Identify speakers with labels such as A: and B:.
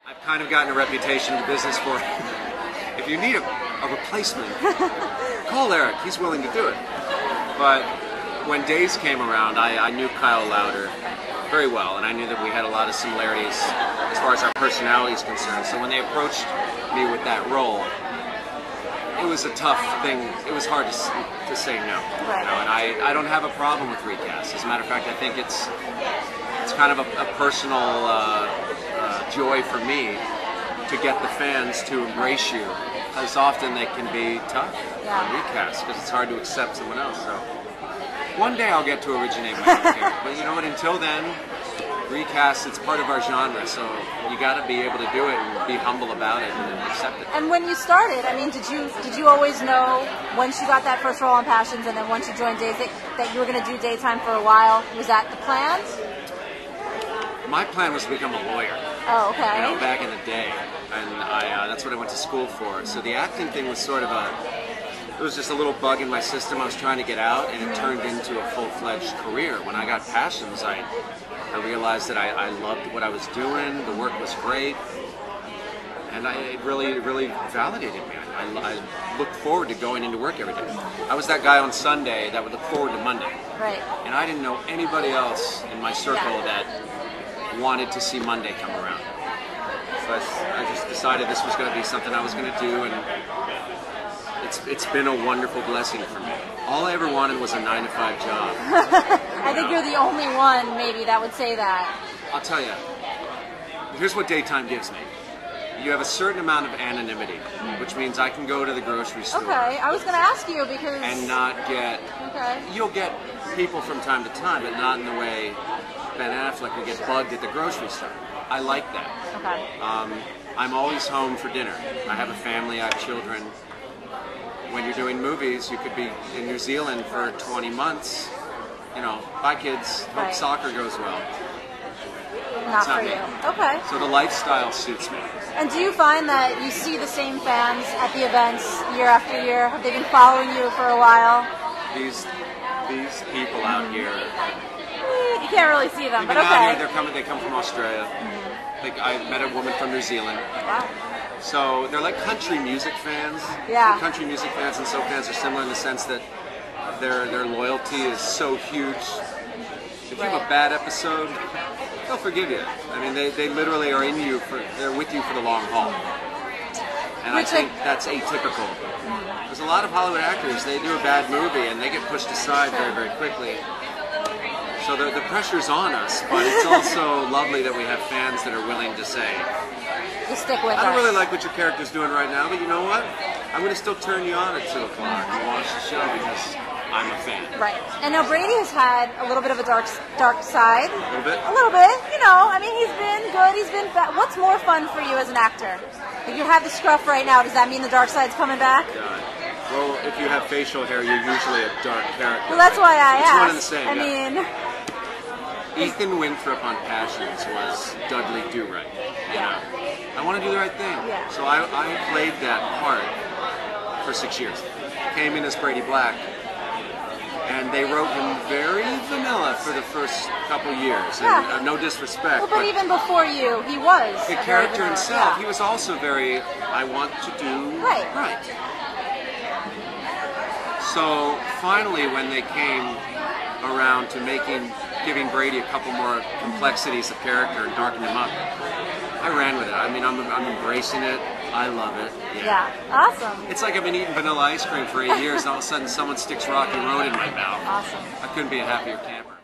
A: I've kind of gotten a reputation in the business for if you need a replacement, call Eric. He's willing to do it. But when Days came around, I knew Kyle Lauder very well, and I knew that we had a lot of similarities as far as our personality is concerned. So when they approached me with that role, it was a tough thing. It was hard to say no.
B: Right.
A: You know, and I don't have a problem with recast. As a matter of fact, I think it's kind of a personal joy for me to get the fans to embrace you, because often they can be tough on recast because it's hard to accept someone else. So one day I'll get to originate my own character, but you know what? Until then, recast, it's part of our genre, so you got to be able to do it and be humble about it and accept it.
B: And when you started, I mean, did you always know once you got that first role on Passions and then once you joined Days that you were going to do daytime for a while? Was that the plan?
A: My plan was to become a lawyer.
B: Oh, okay.
A: You know, back in the day, and that's what I went to school for. So the acting thing was sort of it was just a little bug in my system. I was trying to get out, and it turned into a full-fledged career. When I got Passions, I realized that I loved what I was doing. The work was great, and it really validated me. I looked forward to going into work every day. I was that guy on Sunday that would look forward to Monday.
B: Right.
A: And I didn't know anybody else in my circle that wanted to see Monday come around. So I just decided this was going to be something I was going to do, and it's been a wonderful blessing for me. All I ever wanted was a 9-to-5 job.
B: I think you're the only one, maybe, that would say that.
A: I'll tell you, here's what daytime gives me. You have a certain amount of anonymity, which means I can go to the grocery store.
B: Okay, I was going to ask you because...
A: And not get...
B: Okay.
A: You'll get people from time to time, but not in the way Ben Affleck would get bugged at the grocery store. I like that.
B: Okay.
A: I'm always home for dinner. I have a family, I have children. When you're doing movies, you could be in New Zealand for 20 months. You know, bye kids, hope soccer goes well.
B: Not for you. Okay.
A: So the lifestyle suits me.
B: And do you find that you see the same fans at the events year after year? Have they been following you for a while?
A: These people out here.
B: You can't really see them, but
A: out
B: okay.
A: here, they come from Australia. Like I met a woman from New Zealand.
B: Wow.
A: So they're like country music fans.
B: Yeah.
A: Country music fans and soul fans are similar in the sense that their loyalty is so huge. If you have a bad episode, they'll forgive you. I mean, they literally are they're with you for the long haul. And I think that's atypical. There's a lot of Hollywood actors, they do a bad movie and they get pushed aside very, very quickly. So the pressure's on us, but it's also lovely that we have fans that are willing to say,
B: you stick with us.
A: I don't really like what your character's doing right now, but you know what? I'm going to still turn you on at 2 o'clock and watch the show because I'm a fan.
B: Right. And now Brady has had a little bit of a dark side.
A: A little bit?
B: A little bit. You know, I mean, he's been good, he's been bad. What's more fun for you as an actor? If you have the scruff right now, does that mean the dark side's coming back?
A: God. Well, if you have facial hair, you're usually a dark character.
B: Well, that's why I asked.
A: It's one and the same.
B: I mean...
A: Ethan Winthrop on Passions was Dudley Do-Right.
B: Yeah.
A: I want to do the right thing.
B: Yeah.
A: So I played that part for 6 years. Came in as Brady Black. And they wrote him very vanilla for the first couple years. And no disrespect.
B: Well, but even before you, he was.
A: The character himself, he was also very, I want to do right. So finally, when they came around to giving Brady a couple more complexities of character and darken him up, I ran with it. I mean, I'm embracing it. I love it.
B: Yeah, awesome.
A: It's like I've been eating vanilla ice cream for 8 years, and all of a sudden someone sticks Rocky Road in my mouth.
B: Awesome.
A: I couldn't be a happier camper.